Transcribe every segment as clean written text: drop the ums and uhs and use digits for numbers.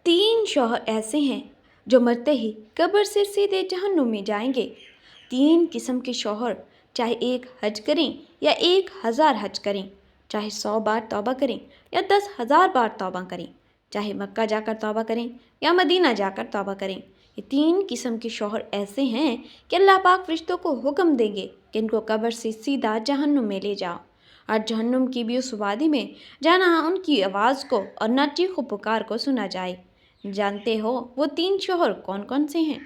تین شوہر ایسے ہیں جو مرتے ہی قبر سے سیدھے جہنم میں جائیں گے۔ تین قسم کے شوہر، چاہے 1 حج کریں یا 1000 حج کریں، چاہے 100 بار توبہ کریں یا 10,000 بار توبہ کریں، چاہے مکہ جا کر توبہ کریں یا مدینہ جا کر توبہ کریں، یہ 3 قسم کے شوہر ایسے ہیں کہ اللہ پاک فرشتوں کو حکم دیں گے کہ ان کو قبر سے سیدھا جہنم میں لے جاؤ، اور جہنم کی بھی اس وادی میں جہاں ان کی آواز کو اور نہ چیخ و پکار کو سنا جائے۔ جانتے ہو وہ 3 شوہر کون کون سے ہیں؟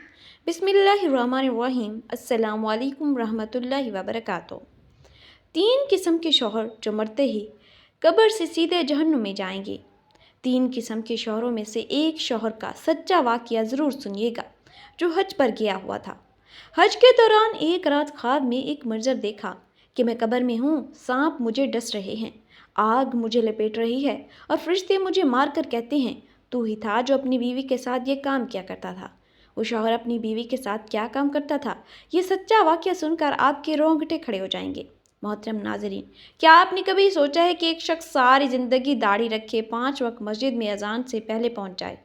بسم اللہ الرحمن الرحیم۔ السلام علیکم رحمۃ اللہ وبرکاتہ۔ 3 قسم کے شوہر جو مرتے ہی قبر سے سیدھے جہنم میں جائیں گے۔ 3 قسم کے شوہروں میں سے ایک شوہر کا سچا واقعہ ضرور سنیے گا جو حج پر گیا ہوا تھا۔ حج کے دوران ایک رات خواب میں ایک منظر دیکھا کہ میں قبر میں ہوں، سانپ مجھے ڈس رہے ہیں، آگ مجھے لپیٹ رہی ہے اور فرشتے مجھے مار کر کہتے ہیں تو ہی تھا جو اپنی بیوی کے ساتھ یہ کام کیا کرتا تھا۔ وہ شوہر اپنی بیوی کے ساتھ کیا کام کرتا تھا، یہ سچا واقعہ سن کر آپ کے رونگٹے کھڑے ہو جائیں گے۔ محترم ناظرین، کیا آپ نے کبھی سوچا ہے کہ ایک شخص ساری زندگی داڑھی رکھے، 5 وقت مسجد میں اذان سے پہلے پہنچ جائے،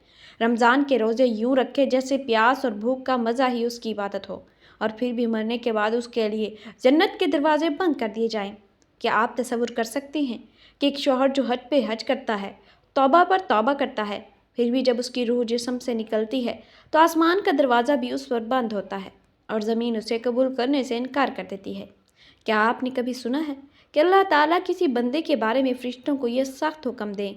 رمضان کے روزے یوں رکھے جیسے پیاس اور بھوک کا مزہ ہی اس کی عبادت ہو، اور پھر بھی مرنے کے بعد اس کے لیے جنت کے دروازے بند کر دیے جائیں؟ کیا آپ تصور کر سکتے ہیں کہ ایک شوہر جو حج پہ حج کرتا ہے، توبہ پر توبہ کرتا ہے، پھر بھی جب اس کی روح جسم سے نکلتی ہے تو آسمان کا دروازہ بھی اس پر بند ہوتا ہے اور زمین اسے قبول کرنے سے انکار کر دیتی ہے؟ کیا آپ نے کبھی سنا ہے کہ اللہ تعالیٰ کسی بندے کے بارے میں فرشتوں کو یہ سخت حکم دیں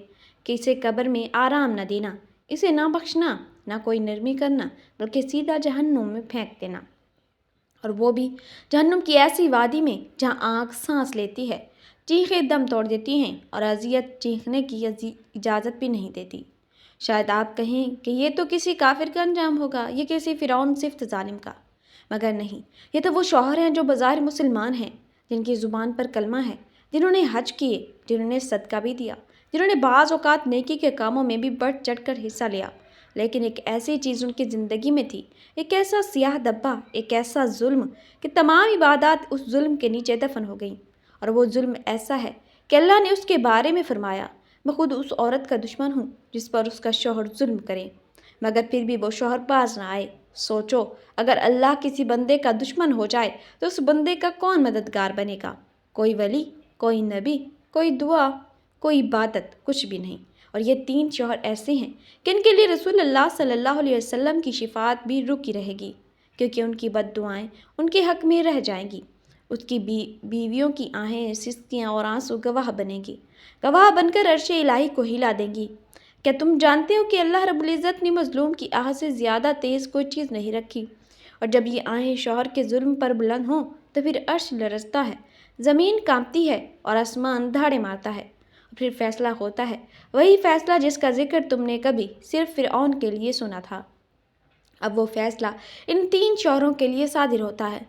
کہ اسے قبر میں آرام نہ دینا، اسے نہ بخشنا، نہ کوئی نرمی کرنا، بلکہ سیدھا جہنم میں پھینک دینا، اور وہ بھی جہنم کی ایسی وادی میں جہاں آنکھ سانس لیتی ہے، چیخیں دم توڑ دیتی ہیں اور اذیت چیخنے کی اجازت بھی نہیں دیتی؟ شاید آپ کہیں کہ یہ تو کسی کافر کا انجام ہوگا، یہ کسی فرعون صفت ظالم کا، مگر نہیں، یہ تو وہ شوہر ہیں جو بظاہر مسلمان ہیں، جن کی زبان پر کلمہ ہے، جنہوں نے حج کیے، جنہوں نے صدقہ بھی دیا، جنہوں نے بعض اوقات نیکی کے کاموں میں بھی بڑھ چڑھ کر حصہ لیا، لیکن ایک ایسی چیز ان کی زندگی میں تھی، ایک ایسا سیاہ دبا، ایک ایسا ظلم کہ تمام عبادات اس ظلم کے نیچے دفن ہو گئیں، اور وہ ظلم ایسا ہے کہ اللہ نے اس کے بارے میں فرمایا، میں خود اس عورت کا دشمن ہوں جس پر اس کا شوہر ظلم کرے، مگر پھر بھی وہ شوہر باز نہ آئے۔ سوچو، اگر اللہ کسی بندے کا دشمن ہو جائے تو اس بندے کا کون مددگار بنے گا؟ کوئی ولی، کوئی نبی، کوئی دعا، کوئی عبادت، کچھ بھی نہیں۔ اور یہ 3 شوہر ایسے ہیں کہ ان کے لیے رسول اللہ صلی اللہ علیہ وسلم کی شفاعت بھی رکی رہے گی، کیونکہ ان کی بد دعائیں ان کے حق میں رہ جائیں گی۔ اس کی بیویوں کی آہیں، سسکیاں اور آنسو گواہ بنیں گی، گواہ بن کر عرش الہی کو ہلا دیں گی۔ کیا تم جانتے ہو کہ اللہ رب العزت نے مظلوم کی آہ سے زیادہ تیز کوئی چیز نہیں رکھی؟ اور جب یہ آہیں شوہر کے ظلم پر بلند ہوں تو پھر عرش لرزتا ہے، زمین کانپتی ہے اور آسمان دھاڑے مارتا ہے، اور پھر فیصلہ ہوتا ہے، وہی فیصلہ جس کا ذکر تم نے کبھی صرف فرعون کے لیے سنا تھا۔ اب وہ فیصلہ ان 3 شوہروں کے لیے صادر ہوتا ہے۔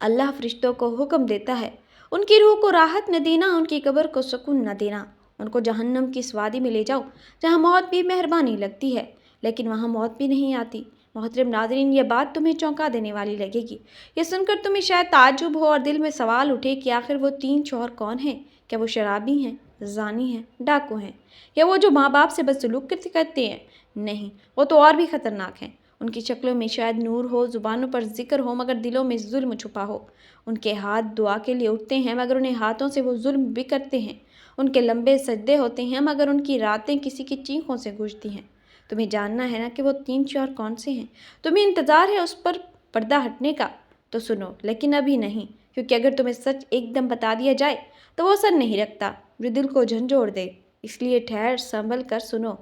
اللہ فرشتوں کو حکم دیتا ہے، ان کی روح کو راحت نہ دینا، ان کی قبر کو سکون نہ دینا، ان کو جہنم کی اس وادی میں لے جاؤ جہاں موت بھی مہربانی لگتی ہے لیکن وہاں موت بھی نہیں آتی۔ محترم ناظرین، یہ بات تمہیں چونکا دینے والی لگے گی، یہ سن کر تمہیں شاید تعجب ہو اور دل میں سوال اٹھے کہ آخر وہ 3 شوہر کون ہیں؟ کیا وہ شرابی ہیں، زانی ہیں، ڈاکو ہیں، یا وہ جو ماں باپ سے بدسلوک کرتے ہیں؟ نہیں، وہ تو اور بھی خطرناک ہیں۔ ان کی شکلوں میں شاید نور ہو، زبانوں پر ذکر ہو، مگر دلوں میں ظلم چھپا ہو۔ ان کے ہاتھ دعا کے لیے اٹھتے ہیں مگر انہیں ہاتھوں سے وہ ظلم بھی کرتے ہیں۔ ان کے لمبے سجدے ہوتے ہیں مگر ان کی راتیں کسی کی چیخوں سے گونجتی ہیں۔ تمہیں جاننا ہے نا کہ وہ 3 شوہر کون سے ہیں؟ تمہیں انتظار ہے اس پر پردہ ہٹنے کا؟ تو سنو، لیکن ابھی نہیں، کیونکہ اگر تمہیں سچ ایک دم بتا دیا جائے تو وہ اثر نہیں رکھتا، جو دل کو جھنجھوڑ دے۔ اس لیے ٹھہر، سنبھل کر سنو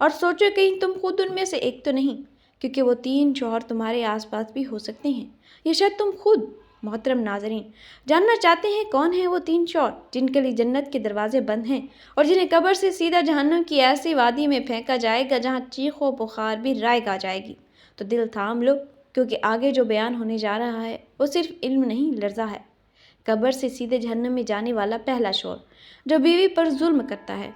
اور سوچو کہیں تم خود ان میں سے ایک تو نہیں، کیونکہ وہ 3 شوہر تمہارے آس پاس بھی ہو سکتے ہیں، یا شاید تم خود۔ محترم ناظرین، جاننا چاہتے ہیں کون ہیں وہ 3 شوہر جن کے لیے جنت کے دروازے بند ہیں اور جنہیں قبر سے سیدھا جہنم کی ایسی وادی میں پھینکا جائے گا جہاں چیخ و پکار بھی رائے گا جائے گی؟ تو دل تھام لو، کیونکہ آگے جو بیان ہونے جا رہا ہے وہ صرف علم نہیں، لرزہ ہے۔ قبر سے سیدھے جہنم میں جانے والا پہلا شوہر جو بیوی پر ظلم کرتا ہے۔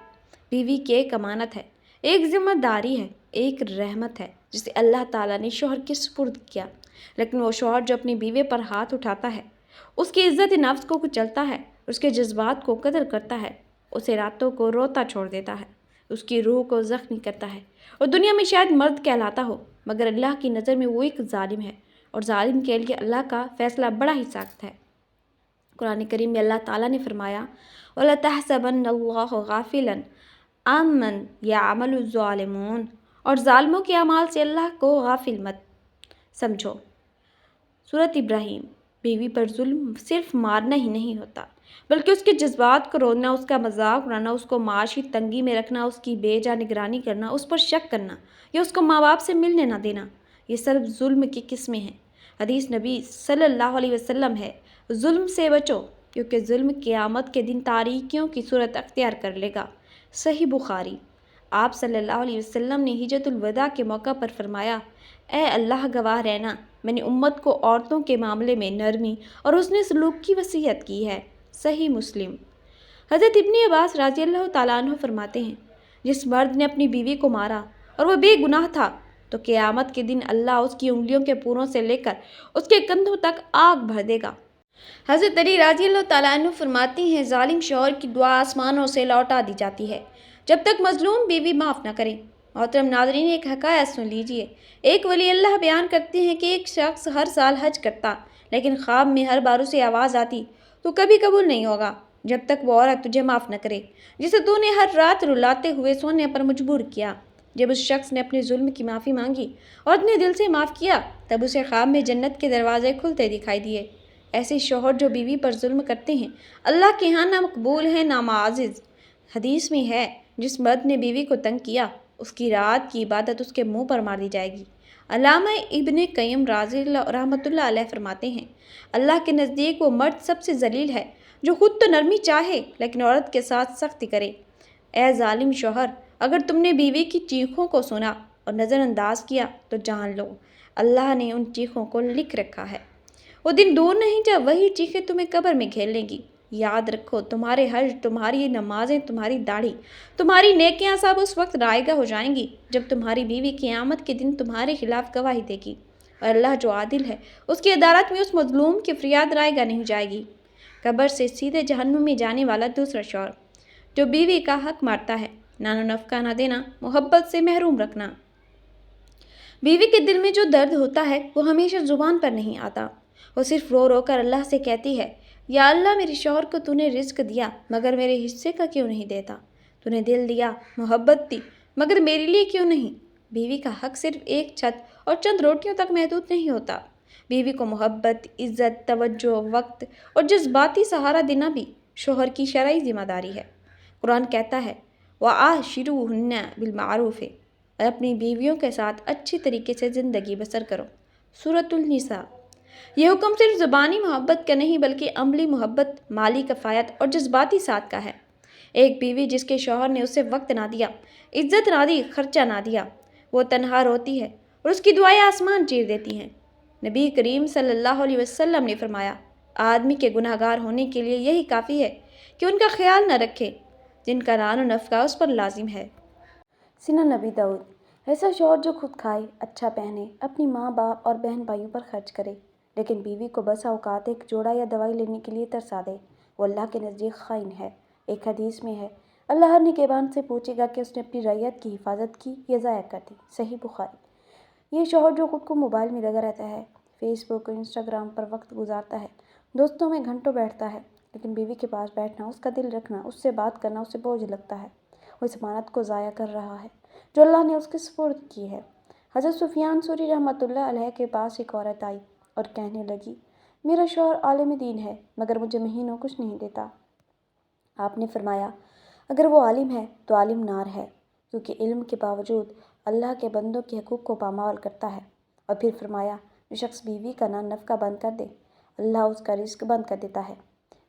بیوی کی ایک امانت ہے، ایک ذمہ داری ہے، ایک رحمت ہے جسے اللہ تعالیٰ نے شوہر کے سپرد کیا، لیکن وہ شوہر جو اپنی بیوی پر ہاتھ اٹھاتا ہے، اس کی عزت نفس کو کچلتا ہے، اس کے جذبات کو قتل کرتا ہے، اسے راتوں کو روتا چھوڑ دیتا ہے، اس کی روح کو زخمی کرتا ہے اور دنیا میں شاید مرد کہلاتا ہو، مگر اللہ کی نظر میں وہ ایک ظالم ہے، اور ظالم کے لیے اللہ کا فیصلہ بڑا ہی سخت ہے۔ قرآن کریم میں اللہ تعالیٰ نے فرمایا وَلَا تَحْسَبَنَّ اللَّهَ غَافِلًا عَمَّن يَعْمَلُ الظَّالِمُونَ، اور ظالموں کے اعمال سے اللہ کو غافل مت سمجھو۔ سورۃ ابراہیم۔ بیوی پر ظلم صرف مارنا ہی نہیں ہوتا، بلکہ اس کے جذبات کو رونا، اس کا مذاق اڑانا، اس کو معاشی تنگی میں رکھنا، اس کی بے جا نگرانی کرنا، اس پر شک کرنا یا اس کو ماں باپ سے ملنے نہ دینا، یہ سب ظلم کی قسمیں ہیں۔ حدیث نبی صلی اللہ علیہ وسلم ہے، ظلم سے بچو کیونکہ ظلم قیامت کے دن تاریکیوں کی صورت اختیار کر لے گا۔ صحیح بخاری۔ آپ صلی اللہ علیہ وسلم نے حجۃ الوداع کے موقع پر فرمایا، اے اللہ گواہ رہنا، میں نے امت کو عورتوں کے معاملے میں نرمی اور حسن سلوک کی وصیت کی ہے۔ صحیح مسلم۔ حضرت ابن عباس رضی اللہ تعالیٰ عنہ فرماتے ہیں، جس مرد نے اپنی بیوی کو مارا اور وہ بے گناہ تھا تو قیامت کے دن اللہ اس کی انگلیوں کے پوروں سے لے کر اس کے کندھوں تک آگ بھر دے گا۔ حضرت علی رضی اللہ تعالیٰ عنہ فرماتے ہیں، ظالم شوہر کی دعا آسمانوں سے لوٹا دی جاتی ہے جب تک مظلوم بیوی معاف نہ کرے۔ محترم ناظرین، ایک حکایت سن لیجئے۔ ایک ولی اللہ بیان کرتے ہیں کہ ایک شخص ہر سال حج کرتا، لیکن خواب میں ہر بار اسے آواز آتی، تو کبھی قبول نہیں ہوگا جب تک وہ عورت تجھے معاف نہ کرے جسے تو نے ہر رات رلاتے ہوئے سونے پر مجبور کیا۔ جب اس شخص نے اپنے ظلم کی معافی مانگی اور اپنے دل سے معاف کیا، تب اسے خواب میں جنت کے دروازے کھلتے دکھائی دیے۔ ایسے شوہر جو بیوی پر ظلم کرتے ہیں اللہ کے ہاں نہ مقبول ہیں نہ معزز۔ حدیث میں ہے، جس مرد نے بیوی کو تنگ کیا، اس کی رات کی عبادت اس کے منہ پر مار دی جائے گی۔ علامہ ابن قیم رحمۃ اللہ علیہ فرماتے ہیں، اللہ کے نزدیک وہ مرد سب سے ذلیل ہے جو خود تو نرمی چاہے لیکن عورت کے ساتھ سختی کرے۔ اے ظالم شوہر، اگر تم نے بیوی کی چیخوں کو سنا اور نظر انداز کیا تو جان لو اللہ نے ان چیخوں کو لکھ رکھا ہے۔ وہ دن دور نہیں جب وہی چیخیں تمہیں قبر میں گھیر لیں گی۔ یاد رکھو، تمہارے حج، تمہاری نمازیں، تمہاری داڑھی، تمہاری نیکیاں سب اس وقت رائگاں ہو جائیں گی جب تمہاری بیوی قیامت کے دن تمہارے خلاف گواہی دے گی، اور اللہ جو عادل ہے اس کی عدالت میں اس مظلوم کی فریاد رائگاں نہیں جائے گی۔ قبر سے سیدھے جہنم میں جانے والا دوسرا شوہر، جو بیوی کا حق مارتا ہے، نان و نفقہ نہ دینا، محبت سے محروم رکھنا۔ بیوی کے دل میں جو درد ہوتا ہے وہ ہمیشہ زبان پر نہیں آتا، وہ صرف رو رو کر اللہ سے کہتی ہے، یا اللہ میرے شوہر کو تو نے رزق دیا مگر میرے حصے کا کیوں نہیں دیتا، تو نے دل دیا، محبت دی، مگر میرے لیے کیوں نہیں۔ بیوی کا حق صرف ایک چھت اور چند روٹیوں تک محدود نہیں ہوتا، بیوی کو محبت، عزت، توجہ، وقت اور جذباتی سہارا دینا بھی شوہر کی شرعی ذمہ داری ہے۔ قرآن کہتا ہے، وَعَاشِرُوهُنَّ بِالْمَعْرُوفِ، اور اپنی بیویوں کے ساتھ اچھی طریقے سے زندگی بسر کرو۔ سورۃ النساء۔ یہ حکم صرف زبانی محبت کا نہیں بلکہ عملی محبت، مالی کفایت اور جذباتی ساتھ کا ہے۔ ایک بیوی جس کے شوہر نے اسے وقت نہ دیا، عزت نہ دی، خرچہ نہ دیا، وہ تنہا روتی ہے اور اس کی دعائیں آسمان چیر دیتی ہیں۔ نبی کریم صلی اللہ علیہ وسلم نے فرمایا، آدمی کے گناہ گار ہونے کے لیے یہی کافی ہے کہ ان کا خیال نہ رکھے جن کا نان و نفقہ اس پر لازم ہے۔ سنن نبی داؤد۔ ایسا شوہر جو خود کھائے، اچھا پہنے، اپنی ماں باپ اور بہن بھائیوں پر خرچ کرے، لیکن بیوی کو بسا اوقات ایک جوڑا یا دوائی لینے کے لیے ترسا دے، وہ اللہ کے نزدیک خائن ہے۔ ایک حدیث میں ہے، اللہ ہر نگہبان سے پوچھے گا کہ اس نے اپنی رعیت کی حفاظت کی یا ضائع کر دی۔ صحیح بخاری۔ یہ شوہر جو خود کو موبائل میں لگا رہتا ہے، فیس بک اور انسٹاگرام پر وقت گزارتا ہے، دوستوں میں گھنٹوں بیٹھتا ہے، لیکن بیوی کے پاس بیٹھنا، اس کا دل رکھنا، اس سے بات کرنا اسے بوجھ لگتا ہے، وہ اس امانت کو ضائع کر رہا ہے جو اللہ نے اس کے سپرد کی ہے۔ حضرت سفیان ثوری رحمۃ اللہ علیہ کے پاس ایک عورت آئی اور کہنے لگی، میرا شوہر عالم دین ہے مگر مجھے مہینوں کچھ نہیں دیتا۔ آپ نے فرمایا، اگر وہ عالم ہے تو عالم نار ہے، کیونکہ علم کے باوجود اللہ کے بندوں کے حقوق کو پامال کرتا ہے۔ اور پھر فرمایا، جو شخص بیوی کا نان نفقہ بند کر دے، اللہ اس کا رزق بند کر دیتا ہے۔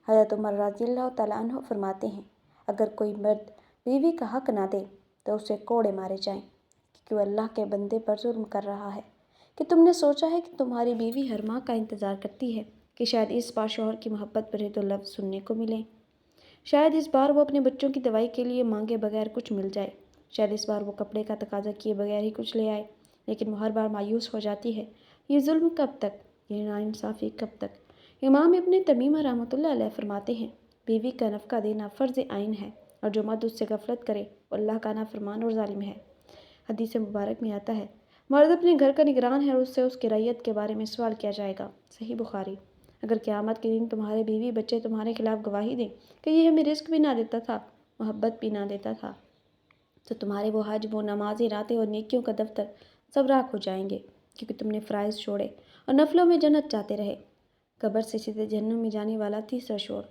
حضرت عمر رضی اللہ تعالیٰ عنہ فرماتے ہیں، اگر کوئی مرد بیوی کا حق نہ دے تو اسے کوڑے مارے جائیں، کیونکہ وہ اللہ کے بندے پر ظلم کر رہا ہے۔ کہ تم نے سوچا ہے کہ تمہاری بیوی ہر ماہ کا انتظار کرتی ہے کہ شاید اس بار شوہر کی محبت بھرے دو لفظ سننے کو ملیں، شاید اس بار وہ اپنے بچوں کی دوائی کے لیے مانگے بغیر کچھ مل جائے، شاید اس بار وہ کپڑے کا تقاضا کیے بغیر ہی کچھ لے آئے، لیکن وہ ہر بار مایوس ہو جاتی ہے۔ یہ ظلم کب تک، یہ ناانصافی کب تک؟ امام ابن تیمیہ رحمۃ اللہ علیہ فرماتے ہیں، بیوی کا نفقہ دینا فرض عین ہے، اور جو مرد اس سے غفلت کرے وہ اللہ کا نافرمان اور ظالم ہے۔ حدیث مبارک میں آتا ہے مرد اپنے گھر کا نگران ہے اور اس سے اس کی رعیت کے بارے میں سوال کیا جائے گا۔ صحیح بخاری۔ اگر قیامت کے دن تمہارے بیوی بچے تمہارے خلاف گواہی دیں کہ یہ ہمیں رزق بھی نہ دیتا تھا، محبت بھی نہ دیتا تھا، تو تمہارے وہ حج، وہ نمازیں، راتیں اور نیکیوں کا دفتر سب راکھ ہو جائیں گے، کیونکہ تم نے فرائض چھوڑے اور نفلوں میں جنت چاہتے رہے۔ قبر سے سیدھے جہنم میں جانے والا تیسرا شور،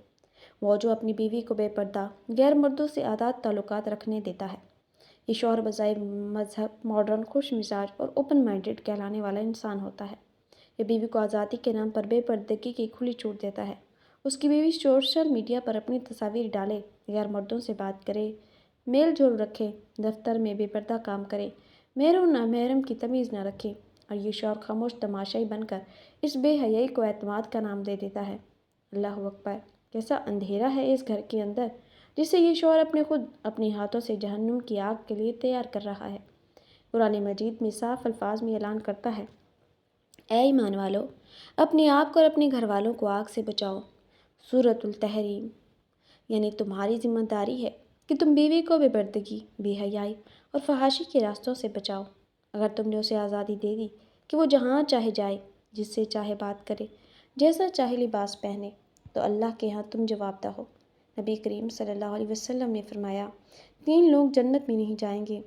وہ جو اپنی بیوی کو بے پردہ غیر مردوں سے آزاد تعلقات رکھنے دیتا ہے۔ یہ شوہر بظاہر مذہب، ماڈرن، خوش مزاج اور اوپن مائنڈڈ کہلانے والا انسان ہوتا ہے۔ یہ بیوی کو آزادی کے نام پر بے پردگی کی کھلی چھوٹ دیتا ہے۔ اس کی بیوی سوشل میڈیا پر اپنی تصاویر ڈالے، غیر مردوں سے بات کرے، میل جول رکھے، دفتر میں بے پردہ کام کرے، محرم و نامحرم کی تمیز نہ رکھے، اور یہ شوہر خاموش تماشائی بن کر اس بے حیائی کو اعتماد کا نام دے دیتا ہے۔ اللہ اکبر! کیسا اندھیرا ہے اس گھر کے اندر جسے یہ شوہر اپنے ہاتھوں سے جہنم کی آگ کے لیے تیار کر رہا ہے۔ قرآن مجید میں صاف الفاظ میں اعلان کرتا ہے، اے ایمان والو، اپنے آپ کو اور اپنے گھر والوں کو آگ سے بچاؤ۔ سورۃ التحریم۔ یعنی تمہاری ذمہ داری ہے کہ تم بیوی کو بے پردگی، بے حیائی اور فحاشی کے راستوں سے بچاؤ۔ اگر تم نے اسے آزادی دے دی کہ وہ جہاں چاہے جائے، جس سے چاہے بات کرے، جیسا چاہے لباس پہنے، تو اللہ کے ہاں تم جواب دہ ہو۔ نبی کریم صلی اللہ علیہ وسلم نے فرمایا، 3 لوگ جنت میں نہیں جائیں گے: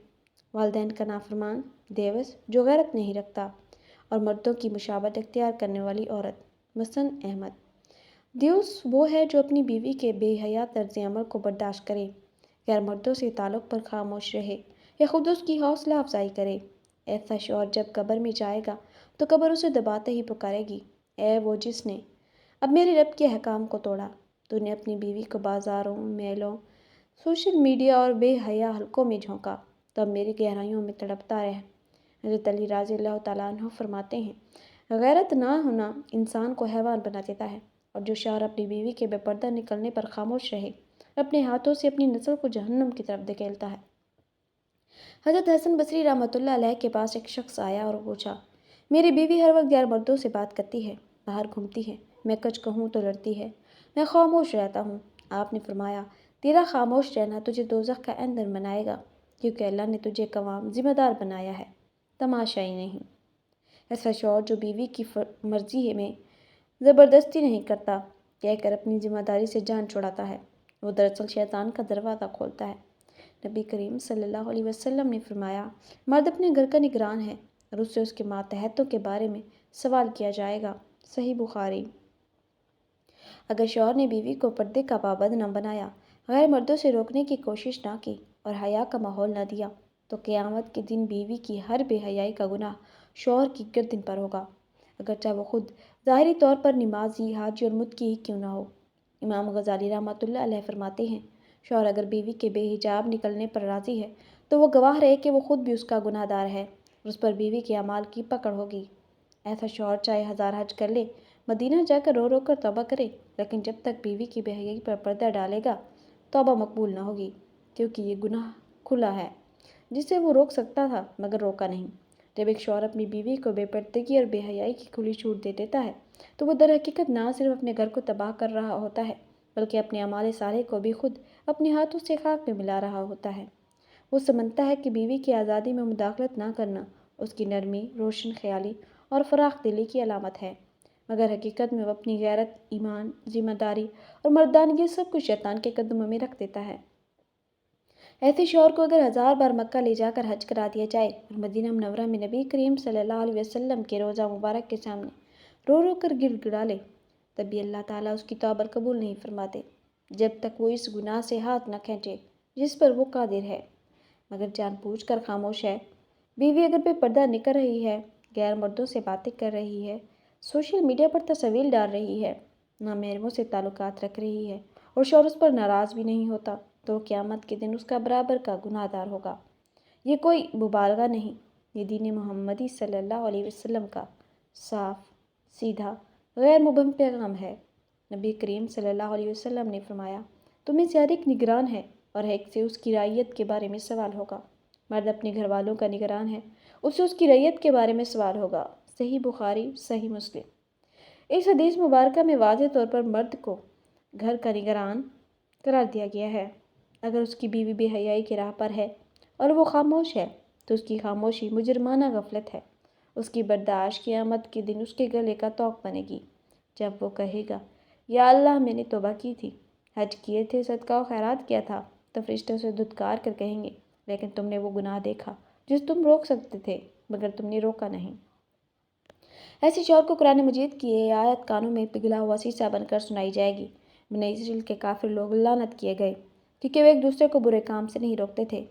والدین کا نافرمان، دیوس جو غیرت نہیں رکھتا، اور مردوں کی مشابہت اختیار کرنے والی عورت۔ مسند احمد۔ دیوس وہ ہے جو اپنی بیوی کے بے حیا طرز عمل کو برداشت کرے، غیر مردوں سے تعلق پر خاموش رہے یا خود اس کی حوصلہ افزائی کرے۔ ایسا شوہر جب قبر میں جائے گا تو قبر اسے دباتے ہی پکارے گی، اے وہ جس نے اب میرے رب کے احکام کو توڑا، تو نے اپنی بیوی کو بازاروں، میلوں، سوشل میڈیا اور بے حیا حلقوں میں جھونکا، تو اب میری گہرائیوں میں تڑپتا رہ۔ حضرت علی رضی اللہ تعالیٰ عنہ فرماتے ہیں، غیرت نہ ہونا انسان کو حیوان بنا دیتا ہے، اور جو شوہر اپنی بیوی کے بے پردہ نکلنے پر خاموش رہے، اپنے ہاتھوں سے اپنی نسل کو جہنم کی طرف دھکیلتا ہے۔ حضرت حسن بصری رحمۃ اللہ علیہ کے پاس ایک شخص آیا اور پوچھا، میری بیوی ہر وقت غیر مردوں سے بات کرتی ہے، باہر گھومتی ہے، میں کچھ کہوں تو لڑتی ہے، میں خاموش رہتا ہوں۔ آپ نے فرمایا، تیرا خاموش رہنا تجھے دوزخ کا ایندھن بنائے گا، کیونکہ اللہ نے تجھے قوام، ذمہ دار بنایا ہے، تماشائی نہیں۔ ایسا شوہر جو بیوی کی مرضی میں زبردستی نہیں کرتا، کہہ کر اپنی ذمہ داری سے جان چھڑاتا ہے، وہ دراصل شیطان کا دروازہ کھولتا ہے۔ نبی کریم صلی اللہ علیہ وسلم نے فرمایا، مرد اپنے گھر کا نگران ہے اور اس سے اس کے ماتحتوں کے بارے میں سوال کیا جائے گا۔ صحیح بخاری۔ اگر شوہر نے بیوی کو پردے کا پابند نہ بنایا، غیر مردوں سے روکنے کی کوشش نہ کی اور حیا کا ماحول نہ دیا، تو قیامت کے دن بیوی کی ہر بے حیائی کا گناہ شوہر کی گردن پر ہوگا، اگرچہ وہ خود ظاہری طور پر نمازی، حاجی اور متقی ہی کیوں نہ ہو۔ امام غزالی رحمۃ اللہ علیہ فرماتے ہیں، شوہر اگر بیوی کے بے حجاب نکلنے پر راضی ہے تو وہ گواہ رہے کہ وہ خود بھی اس کا گناہ دار ہے اور اس پر بیوی کے اعمال کی پکڑ ہوگی۔ ایسا شوہر چاہے 1000 حج کر لے، مدینہ جا کر رو رو کر توبہ کرے، لیکن جب تک بیوی کی بے حیائی پر پردہ ڈالے گا، توبہ مقبول نہ ہوگی، کیونکہ یہ گناہ کھلا ہے جسے وہ روک سکتا تھا مگر روکا نہیں۔ جب ایک شوہر اپنی بیوی کو بے پردگی اور بے حیائی کی کھلی چھوٹ دے دیتا ہے تو وہ در حقیقت نہ صرف اپنے گھر کو تباہ کر رہا ہوتا ہے بلکہ اپنے اعمال صالح کو بھی خود اپنے ہاتھوں سے خاک میں ملا رہا ہوتا ہے۔ وہ سمجھتا ہے کہ بیوی کی آزادی میں مداخلت نہ کرنا اس کی نرمی، روشن خیالی اور فراخ دلی کی علامت ہے، مگر حقیقت میں وہ اپنی غیرت، ایمان، ذمہ داری اور مردانگی سب کچھ شیطان کے قدموں میں رکھ دیتا ہے۔ ایسے شوہر کو اگر 1000 بار مکہ لے جا کر حج کرا دیا جائے اور مدینہ منورہ میں نبی کریم صلی اللہ علیہ وسلم کے روضہ مبارک کے سامنے رو رو کر گڑ گڑا لے، تب بھی اللہ تعالیٰ اس کی توبہ قبول نہیں فرماتے، جب تک وہ اس گناہ سے ہاتھ نہ کھینچے جس پر وہ قادر ہے، مگر جان بوجھ کر خاموش ہے۔ بیوی اگر بے پردہ نکل رہی ہے، غیر مردوں سے باتیں کر رہی ہے، سوشل میڈیا پر تصاویر ڈال رہی ہے، نامحرموں سے تعلقات رکھ رہی ہے اور شوہر اس پر ناراض بھی نہیں ہوتا، تو قیامت کے دن اس کا برابر کا گناہ دار ہوگا۔ یہ کوئی مبالغہ نہیں، یہ دین محمدی صلی اللہ علیہ وسلم کا صاف، سیدھا، غیر مبہم پیغام ہے۔ نبی کریم صلی اللہ علیہ وسلم نے فرمایا، تمہیں سے ہر ایک نگران ہے اور ایک سے اس کی رعیت کے بارے میں سوال ہوگا۔ مرد اپنے گھر والوں کا نگران ہے، اس سے اس کی رعیت کے بارے میں سوال ہوگا۔ صحیح بخاری، صحیح مسلم۔ اس حدیث مبارکہ میں واضح طور پر مرد کو گھر کا نگران قرار دیا گیا ہے۔ اگر اس کی بیوی بے حیائی کی راہ پر ہے اور وہ خاموش ہے تو اس کی خاموشی مجرمانہ غفلت ہے۔ اس کی برداشت قیامت کے دن اس کے گلے کا طوق بنے گی، جب وہ کہے گا یا اللہ میں نے توبہ کی تھی، حج کیے تھے، صدقہ و خیرات کیا تھا، تو فرشتے اسے دھتکار کر کہیں گے لیکن تم نے وہ گناہ دیکھا جس تم روک سکتے تھے مگر تم نے روکا نہیں۔ ایسی شور کو قرآن مجید کی یہ آیت کانوں میں پگھلا ہوا سیسا بن کر سنائی جائے گی۔ بنی اسرائیل کے کافر لوگ لعنت کیے گئے کیونکہ وہ ایک دوسرے کو برے کام سے نہیں روکتے تھے۔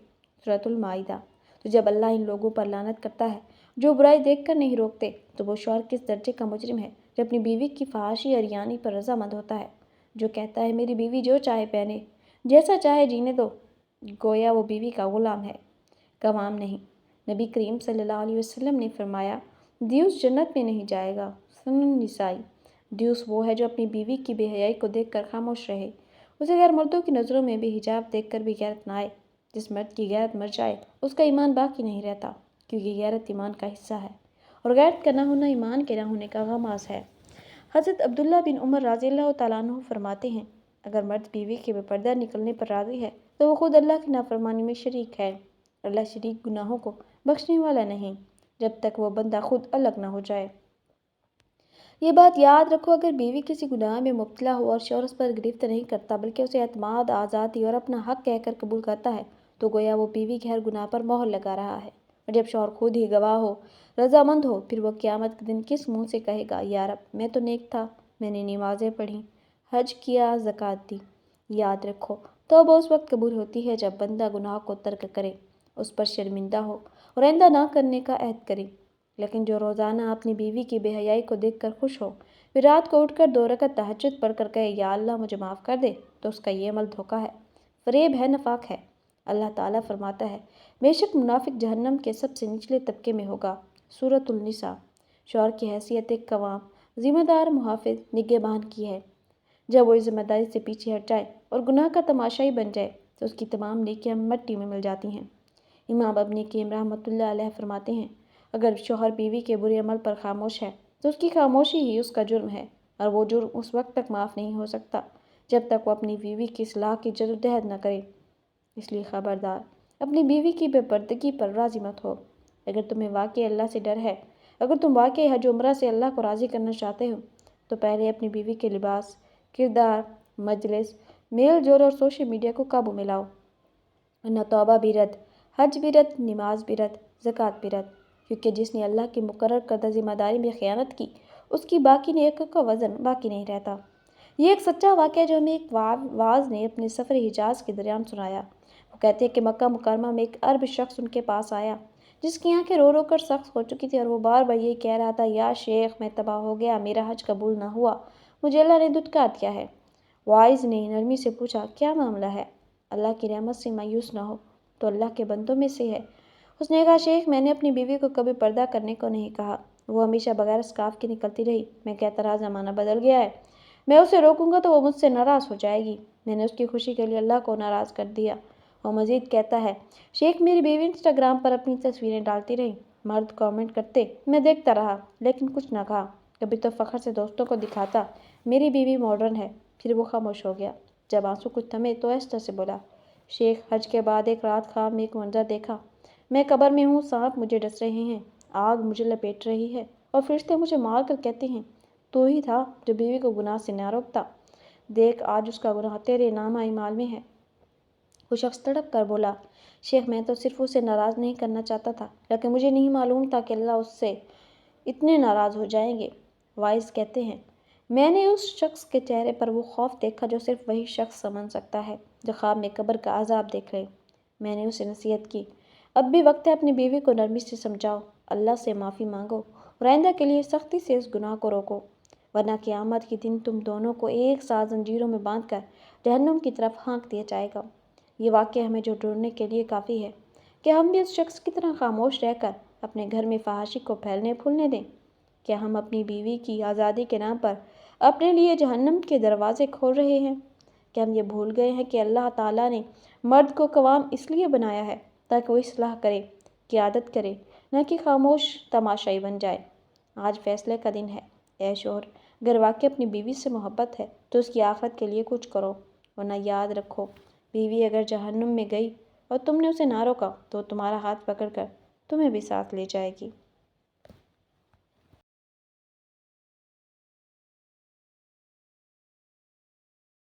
سورۃ المائدہ۔ تو جب اللہ ان لوگوں پر لعنت کرتا ہے جو برائی دیکھ کر نہیں روکتے، تو وہ شوہر کس درجے کا مجرم ہے جو اپنی بیوی کی فحاشی اور یعنی پر رضامند ہوتا ہے، جو کہتا ہے میری بیوی جو چاہے پہنے، جیسا چاہے جینے دو، گویا وہ بیوی کا غلام ہے، غلام نہیں۔ نبی کریم صلی اللہ علیہ وسلم نے فرمایا دیوس جنت میں نہیں جائے گا۔ سنن نسائی۔ دیوس وہ ہے جو اپنی بیوی کی بے حیائی کو دیکھ کر خاموش رہے، اسے غیر مردوں کی نظروں میں بے حجاب دیکھ کر بھی غیرت نہ آئے۔ جس مرد کی غیرت مر جائے اس کا ایمان باقی نہیں رہتا، کیونکہ غیرت ایمان کا حصہ ہے اور غیرت کا نہ ہونا ایمان کے نہ ہونے کا غماز ہے۔ حضرت عبداللہ بن عمر رضی اللہ تعالیٰ عنہ فرماتے ہیں اگر مرد بیوی کے بے پردہ نکلنے پر راضی ہے تو وہ خود اللہ کی نافرمانی میں شریک ہے۔ اللہ شریک گناہوں کو بخشنے والا نہیں جب تک وہ بندہ خود الگ نہ ہو جائے۔ یہ بات یاد رکھو، اگر بیوی کسی گناہ میں مبتلا ہو اور شوہر اس پر گرفت نہیں کرتا بلکہ اسے اعتماد، آزادی اور اپنا حق کہہ کر قبول کرتا ہے تو گویا وہ بیوی کے ہر گناہ پر مہر لگا رہا ہے، اور جب شوہر خود ہی گواہ ہو، رضامند ہو، پھر وہ قیامت کے دن کس منہ سے کہے گا یا رب میں تو نیک تھا، میں نے نمازیں پڑھیں، حج کیا، زکوٰۃ دی۔ یاد رکھو توبہ اس وقت قبول ہوتی ہے جب بندہ گناہ کو ترک کرے، اس پر شرمندہ ہو اور آئندہ نہ کرنے کا عہد کرے۔ لیکن جو روزانہ اپنی بیوی کی بے حیائی کو دیکھ کر خوش ہو، پھر رات کو اٹھ کر 2 رکعت تہجد پڑھ کر کہے یا اللہ مجھے معاف کر دے، تو اس کا یہ عمل دھوکہ ہے، فریب ہے، نفاق ہے۔ اللہ تعالیٰ فرماتا ہے بے شک منافق جہنم کے سب سے نچلے طبقے میں ہوگا۔ سورۃ النساء۔ شوہر کی حیثیت ایک قوام، ذمہ دار، محافظ، نگہبان کی ہے۔ جب وہ اس ذمہ داری سے پیچھے ہٹ جائے اور گناہ کا تماشائی بن جائے تو اس کی تمام نیکیاں مٹی میں مل جاتی ہیں۔ امام ابن قیم رحمۃ اللہ علیہ فرماتے ہیں اگر شوہر بیوی کے برے عمل پر خاموش ہے تو اس کی خاموشی ہی اس کا جرم ہے، اور وہ جرم اس وقت تک معاف نہیں ہو سکتا جب تک وہ اپنی بیوی کی اصلاح کی جدوجہد نہ کرے۔ اس لیے خبردار، اپنی بیوی کی بے پردگی پر راضی مت ہو۔ اگر تمہیں واقعی اللہ سے ڈر ہے، اگر تم واقعی حج و عمرہ سے اللہ کو راضی کرنا چاہتے ہو، تو پہلے اپنی بیوی کے لباس، کردار، مجلس، میل جول اور سوشل میڈیا کو قابو میں لاؤ، ورنہ توبہ بھی رد، حج بھی رد، نماز بھی رد، زکوٰۃ بھی رد، کیونکہ جس نے اللہ کی مقرر کردہ ذمہ داری میں خیانت کی اس کی باقی نیکیوں کا وزن باقی نہیں رہتا۔ یہ ایک سچا واقعہ جو ہمیں ایک واعظ نے اپنے سفر حجاز کے دوران سنایا۔ وہ کہتے ہیں کہ مکہ مکرمہ میں ایک عرب شخص ان کے پاس آیا جس کی آنکھیں رو رو کر سخت ہو چکی تھی، اور وہ بار بار یہ کہہ رہا تھا یا شیخ میں تباہ ہو گیا، میرا حج قبول نہ ہوا، مجھے اللہ نے دھتکار دیا ہے۔ واعظ نے نرمی سے پوچھا کیا معاملہ ہے؟ اللہ کی رحمت سے مایوس نہ ہو، تو اللہ کے بندوں میں سے ہے۔ اس نے کہا شیخ میں نے اپنی بیوی کو کبھی پردہ کرنے کو نہیں کہا، وہ ہمیشہ بغیر اسکارف کے نکلتی رہی، میں کہتا رہا زمانہ بدل گیا ہے، میں اسے روکوں گا تو وہ مجھ سے ناراض ہو جائے گی، میں نے اس کی خوشی کے لیے اللہ کو ناراض کر دیا۔ وہ مزید کہتا ہے شیخ میری بیوی انسٹاگرام پر اپنی تصویریں ڈالتی رہی، مرد کامنٹ کرتے، میں دیکھتا رہا لیکن کچھ نہ کہا، کبھی تو فخر سے دوستوں کو دکھاتا میری بیوی ماڈرن ہے، پھر وہ خاموش ہو گیا۔ جب آنسو کچھ تھمے تو آہستہ سے بولا شیخ حج کے بعد ایک رات خواب میں ایک منظر دیکھا، میں قبر میں ہوں، سانپ مجھے ڈس رہے ہیں، آگ مجھے لپیٹ رہی ہے اور فرشتے مجھے مار کر کہتے ہیں تو ہی تھا جو بیوی کو گناہ سے نہ روکتا، دیکھ آج اس کا گناہ تیرے نامہ اعمال میں ہے۔ وہ شخص تڑپ کر بولا شیخ میں تو صرف اسے ناراض نہیں کرنا چاہتا تھا، لیکن مجھے نہیں معلوم تھا کہ اللہ اس سے اتنے ناراض ہو جائیں گے۔ واعظ کہتے ہیں میں نے اس شخص کے چہرے پر وہ خوف دیکھا جو صرف وہی شخص سمجھ سکتا ہے جو خواب میں قبر کا عذاب دیکھ لے۔ میں نے اسے نصیحت کی اب بھی وقت ہے اپنی بیوی کو نرمی سے سمجھاؤ، اللہ سے معافی مانگو اور آئندہ کے لیے سختی سے اس گناہ کو روکو، ورنہ قیامت کے دن تم دونوں کو ایک ساتھ زنجیروں میں باندھ کر جہنم کی طرف ہانک دیا جائے گا۔ یہ واقعہ ہمیں جو ڈھونڈنے کے لیے کافی ہے کہ ہم بھی اس شخص کی طرح خاموش رہ کر اپنے گھر میں فحاشی کو پھیلنے پھولنے دیں؟ کیا ہم اپنی بیوی کی آزادی کے نام پر اپنے لیے جہنم کے دروازے کھول رہے ہیں؟ کیا ہم یہ بھول گئے ہیں کہ اللہ تعالیٰ نے مرد کو قوام اس لیے بنایا ہے تاکہ وہ اصلاح کرے، قیادت کرے، نہ کہ خاموش تماشائی بن جائے؟ آج فیصلے کا دن ہے، اے شوہر، اگر واقعی اپنی بیوی سے محبت ہے تو اس کی آخرت کے لیے کچھ کرو، ورنہ یاد رکھو بیوی اگر جہنم میں گئی اور تم نے اسے نہ روکا تو تمہارا ہاتھ پکڑ کر تمہیں بھی ساتھ لے جائے گی۔